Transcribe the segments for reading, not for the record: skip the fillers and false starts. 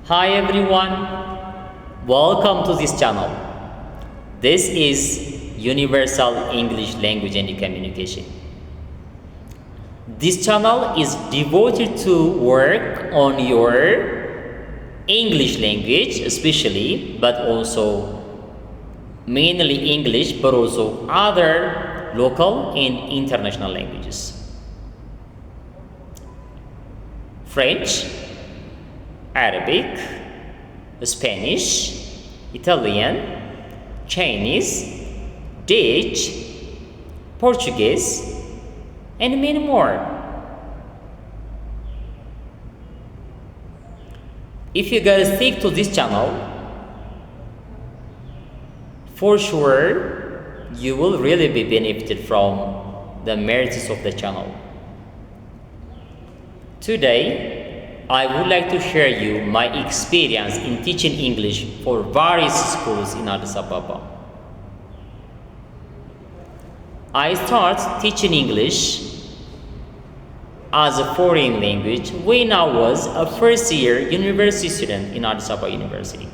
Hi everyone, welcome to this channel. This is Universal English Language and Communication. This channel is devoted to work on your English language especially, but also mainly English, but also other local and international languages. French, Arabic, Spanish, Italian, Chinese, Dutch, Portuguese, and many more. If you guys stick to this channel, for sure you will really be benefited from the merits of the channel. Today, I would like to share you my experience in teaching English for various schools in Addis Ababa. I started teaching English as a foreign language when I was a first-year university student in Addis Ababa University.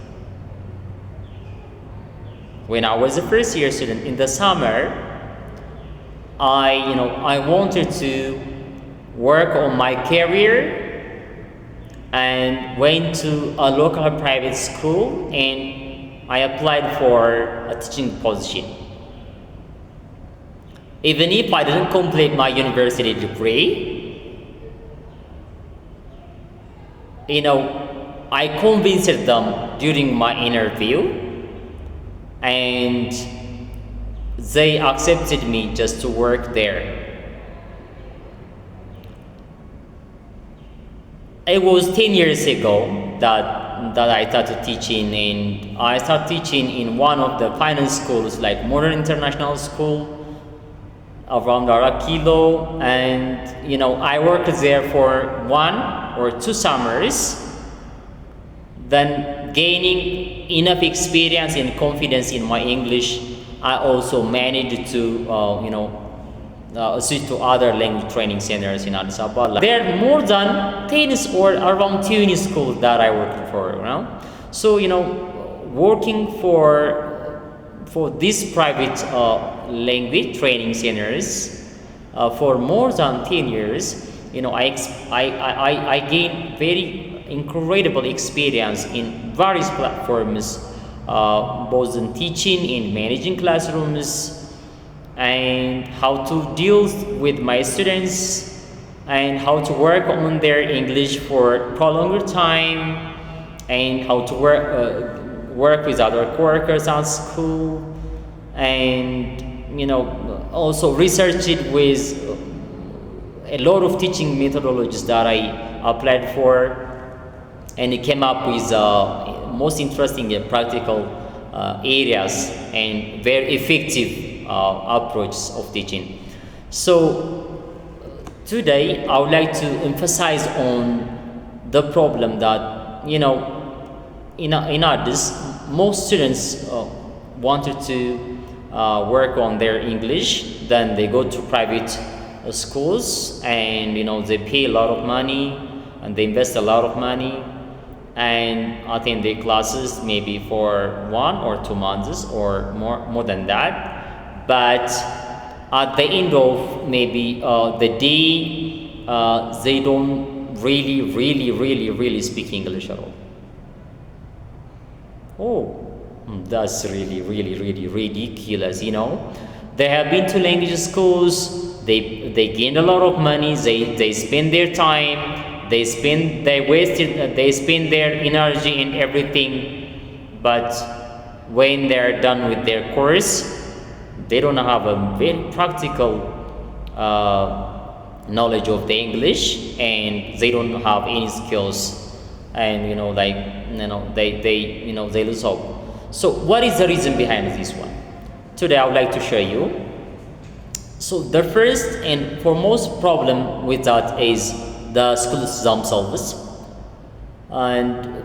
When I was a first-year student in the summer, I wanted to work on my career and went to a local private school and I applied for a teaching position. Even if I didn't complete my university degree, I convinced them during my interview and they accepted me just to work there. It was 10 years ago that I started teaching, and I started teaching in one of the finance schools like Modern International School around Arakilo, and I worked there for 1 or 2 summers. Then gaining enough experience and confidence in my English, I also managed to switch to other language training centers in Addis Ababa. There are more than 10 or around 20 schools that I worked for. So working for these private language training centers for more than 10 years, I gained very incredible experience in various platforms, both in teaching and managing classrooms, and how to deal with my students and how to work on their English for prolonged time, and how to work with other coworkers at school, and also research it with a lot of teaching methodologies that I applied for, and it came up with most interesting and practical areas and very effective approaches of teaching. So today I would like to emphasize on the problem that in Addis, most students wanted to work on their English, then they go to private schools and they pay a lot of money and they invest a lot of money and attend their classes maybe for 1 or 2 months or more than that. But at the end of maybe the day, they don't really speak English at all. Oh, that's really ridiculous. They have been to language schools. They gained a lot of money. They spend their time. They spend their energy and everything. But when they're done with their course, they don't have a very practical knowledge of the English, and they don't have any skills, and they lose hope. So what is the reason behind this one? Today I would like to show you. So the first and foremost problem with that is the schools themselves, and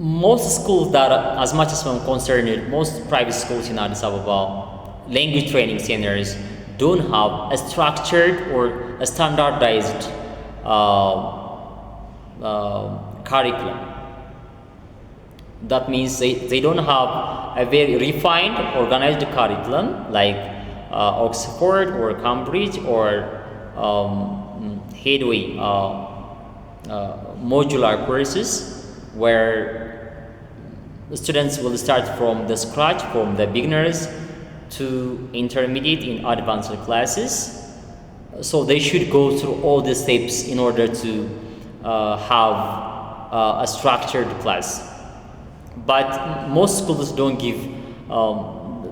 most schools that, as much as I'm concerned, most private schools in Addis Ababa, language training centers, don't have a structured or a standardized curriculum. That means they don't have a very refined, organized curriculum like Oxford or Cambridge or Headway modular courses, where students will start from the scratch, from the beginners to intermediate in advanced classes. So they should go through all the steps in order to have a structured class. But most schools don't give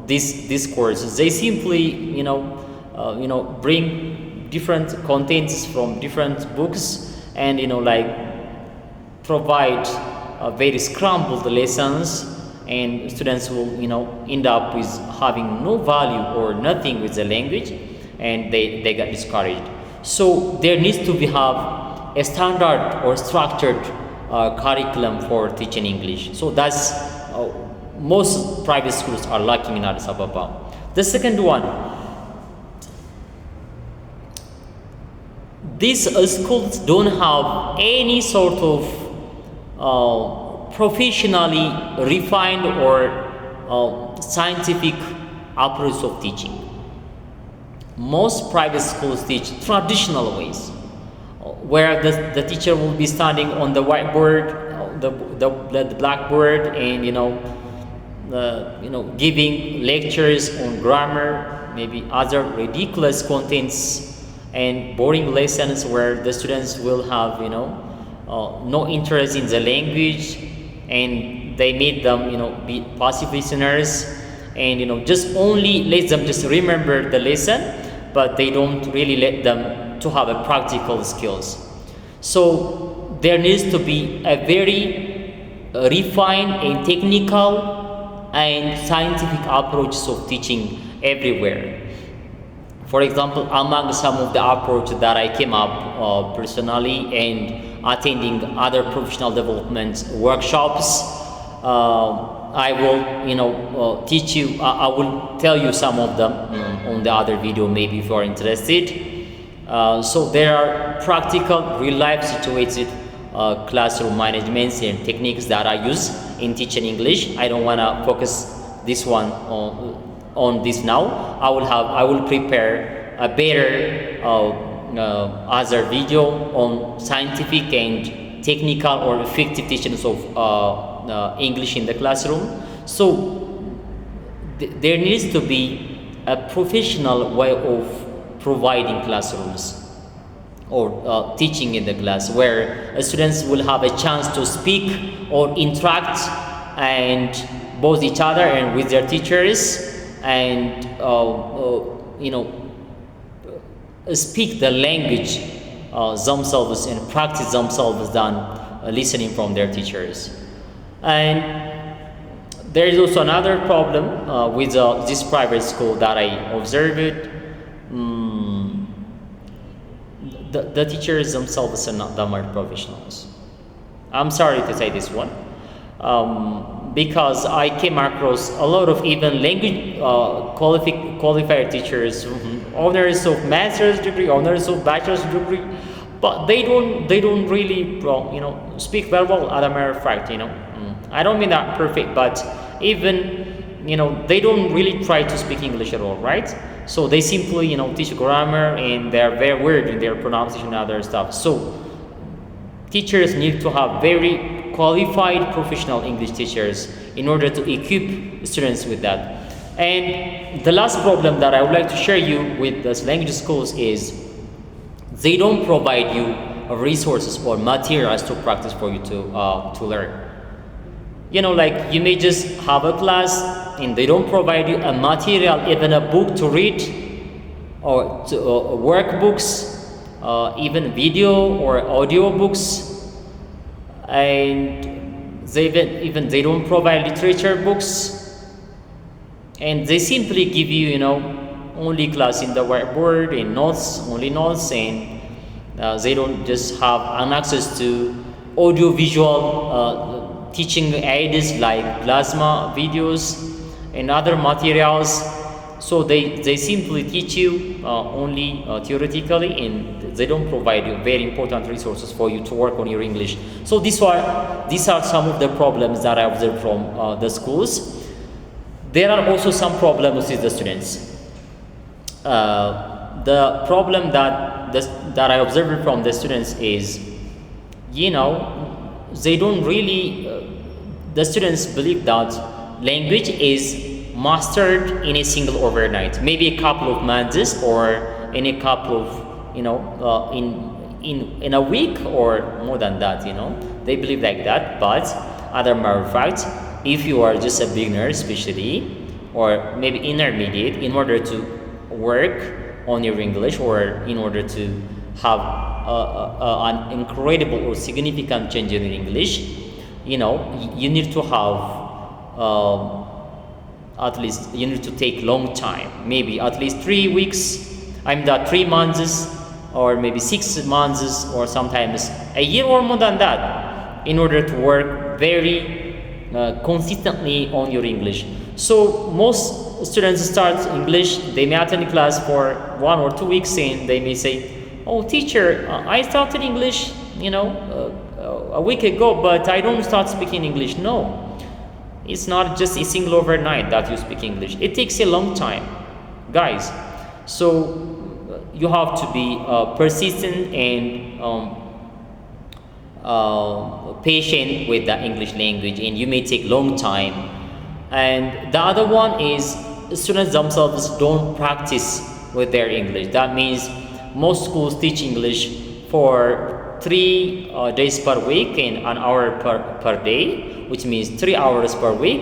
these courses. They simply, bring different contents from different books, and provide very scrambled lessons, and students will end up with having no value or nothing with the language, and they get discouraged. So there needs to have a standard or structured curriculum for teaching English. So that's most private schools are lacking in Addis Ababa. The second one, these schools don't have any sort of professionally refined or scientific approach of teaching. Most private schools teach traditional ways, where the teacher will be standing on the whiteboard, the blackboard, and giving lectures on grammar, maybe other ridiculous contents and boring lessons where the students will have no interest in the language, and they made them be passive listeners, and just only let them just remember the lesson, but they don't really let them to have a practical skills. So there needs to be a very refined and technical and scientific approach of teaching everywhere. For example, among some of the approach that I came up personally and attending other professional development workshops, I will teach you. I will tell you some of them on the other video, maybe if you are interested. So there are practical, real-life situated classroom managements and techniques that I use in teaching English. I don't want to focus this one on this now. I will prepare a better other video on scientific and technical or effective teachings of English in the classroom. So there needs to be a professional way of providing classrooms or teaching in the class, where students will have a chance to speak or interact and both each other and with their teachers, and speak the language themselves and practice themselves than listening from their teachers. And there is also another problem with this private school that I observed. The teachers themselves are not that much professionals. I'm sorry to say this one, because I came across a lot of even language qualified teachers, owners of master's degree, owners of bachelor's degree, but they don't really speak very well. As a matter of fact, I don't mean that perfect, but even they don't really try to speak English at all, right? So they simply teach grammar, and they're very weird in their pronunciation and other stuff. So teachers need to have very qualified professional English teachers in order to equip students with that. And the last problem that I would like to share you with these language schools is they don't provide you resources or materials to practice for you to learn. Like you may just have a class and they don't provide you a material, even a book to read, or workbooks, even video or audio books, and they don't provide literature books, and they simply give you only class in the whiteboard and only notes, and they don't just have an access to audio visual teaching aids like plasma videos and other materials. So they simply teach you only theoretically, and they don't provide you very important resources for you to work on your English. So these are some of the problems that I observed from the schools. There are also some problems with the students. The problem that I observed from the students is, they don't really, the students believe that language is mastered in a single overnight, maybe a couple of months or in a couple of, in a week or more than that, they believe like that. But other matter of fact, if you are just a beginner especially, or maybe intermediate, in order to work on your English, or in order to have an incredible or significant change in your English, you need to have at least, you need to take long time, maybe at least 3 weeks, 3 months, or maybe 6 months, or sometimes a year or more than that, in order to work very consistently on your English. So most students start English, they may attend class for 1 or 2 weeks, and they may say, "Oh, teacher, I started English, a week ago, but I don't start speaking English." No, it's not just a single overnight that you speak English. It takes a long time, guys. So you have to be persistent and patient with the English language, and you may take long time. And the other one is students themselves don't practice with their English. That means most schools teach English for 3 days per week and an hour per day, which means 3 hours per week.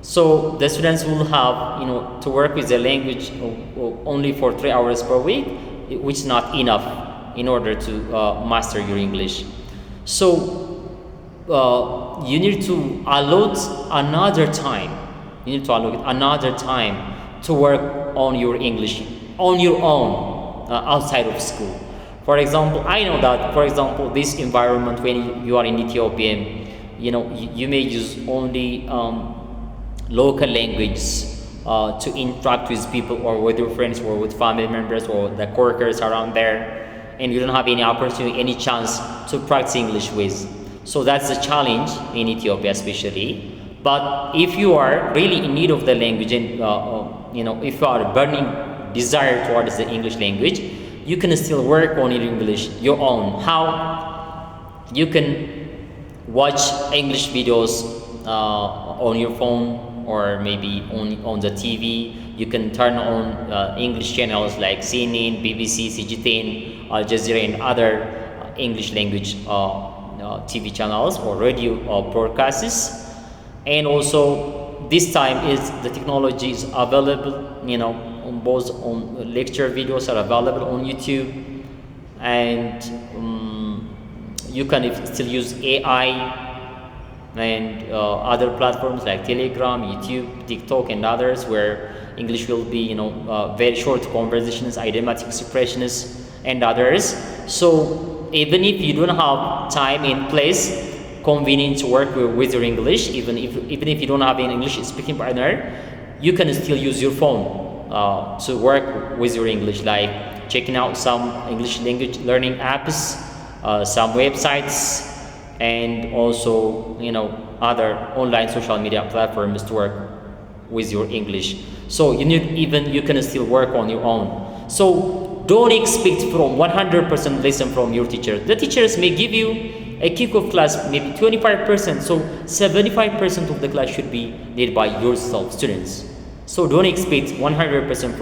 So the students will have to work with the language only for 3 hours per week, which is not enough in order to master your English. So you need to allot another time. You need to allocate another time to work on your English on your own outside of school. For example, I know that, for example, this environment, when you are in Ethiopia, you may use only local language to interact with people, or with your friends, or with family members, or the coworkers around there, and you don't have any opportunity, any chance to practice English with. So that's a challenge in Ethiopia especially. But if you are really in need of the language, and if you are a burning desire towards the English language, you can still work on your English your own. How? You can watch English videos on your phone, or maybe on the TV. You can turn on English channels like CNN, BBC, CGTN, Al Jazeera, and other English language TV channels or radio broadcasts. And also, this time is the technology is available, on both, on lecture videos are available on YouTube, and you can still use AI and other platforms like Telegram, YouTube, TikTok, and others, where English will be, very short conversations, idiomatic expressions, and others. So even if you don't have time and place convenient to work with your English, even if you don't have an English speaking partner, you can still use your phone to work with your English, like checking out some English language learning apps, some websites, and also other online social media platforms to work with your English. So you can still work on your own. So don't expect from 100% lesson from your teacher. The teachers may give you a kick-off class, maybe 25%, so 75% of the class should be led by yourself, students. So don't expect 100%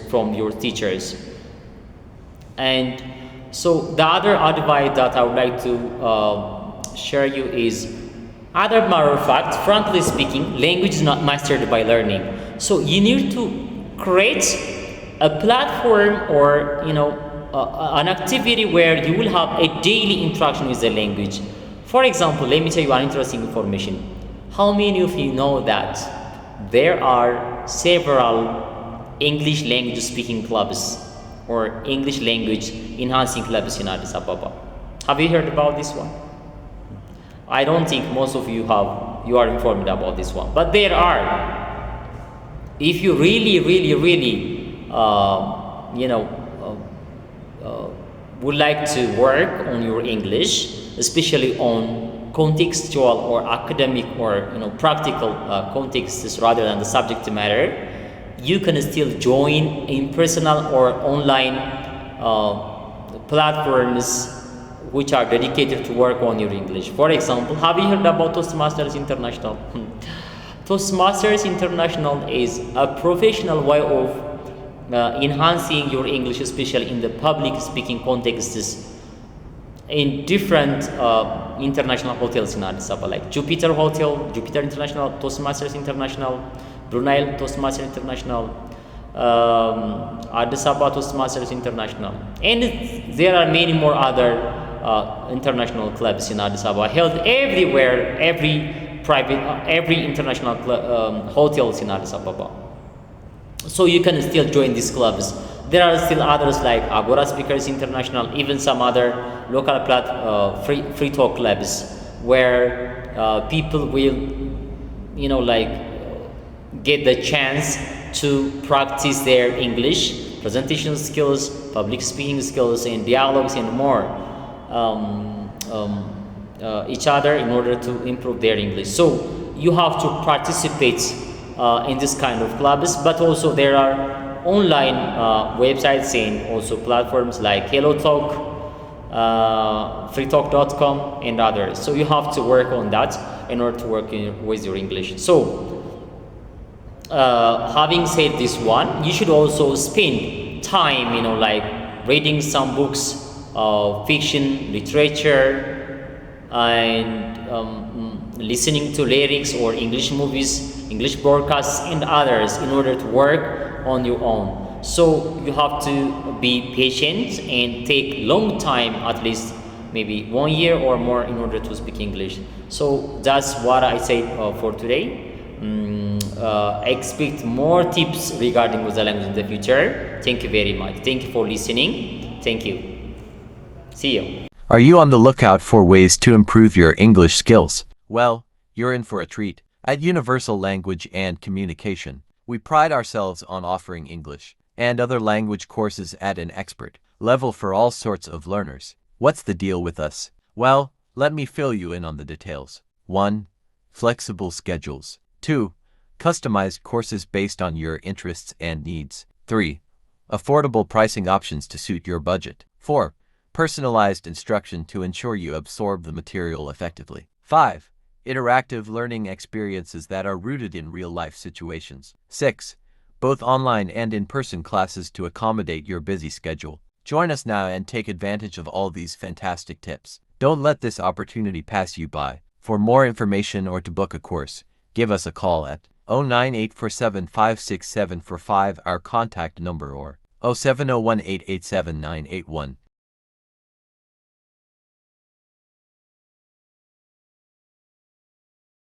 from your teachers. And so the other advice that I would like to share you is, other matter of fact, frankly speaking, language is not mastered by learning. So you need to create a platform, or an activity where you will have a daily interaction with the language. For example, let me tell you an interesting information. How many of you know that there are several English language speaking clubs or English language enhancing clubs in Addis Ababa? Have you heard about this one? I don't think most of you are informed about this one, but there are. if you really you know would like to work on your English, especially on contextual or academic or practical contexts rather than the subject matter, you can still join in personal or online platforms which are dedicated to work on your English. For example, have you heard about Toastmasters International? Toastmasters International is a professional way of enhancing your English, especially in the public speaking contexts in different international hotels in Addis Ababa, like Jupiter Hotel, Jupiter International, Toastmasters International, Brunei Toastmasters International, Addis Ababa Toastmasters International, and there are many more other international clubs in Addis Ababa held everywhere, every international hotels in Addis Ababa. So you can still join these clubs. There are still others like Agora Speakers International, even some other local free talk clubs where people will, get the chance to practice their English presentation skills, public speaking skills, and dialogues and more each other in order to improve their English. So you have to participate in this kind of clubs, but also there are online websites and also platforms like HelloTalk, freetalk.com and others. So you have to work on that in order to work with your English. So having said this one, you should also spend time, reading some books, fiction, literature, and listening to lyrics or English movies, English broadcasts, and others in order to work on your own. So you have to be patient and take long time, at least maybe 1 year or more, in order to speak English. So that's what I said for today. Expect more tips regarding the language in the future. Thank you very much. Thank you for listening. Thank you. See you. Are you on the lookout for ways to improve your English skills? Well, you're in for a treat. At Universal Language and Communication, we pride ourselves on offering English and other language courses at an expert level for all sorts of learners. What's the deal with us? Well, let me fill you in on the details. 1. Flexible schedules. 2. Customized courses based on your interests and needs. 3. Affordable pricing options to suit your budget. 4. Personalized instruction to ensure you absorb the material effectively. 5. Interactive learning experiences that are rooted in real-life situations. 6. Both online and in-person classes to accommodate your busy schedule. Join us now and take advantage of all these fantastic tips. Don't let this opportunity pass you by. For more information or to book a course, give us a call at 09847567445, our contact number, or 07018879881.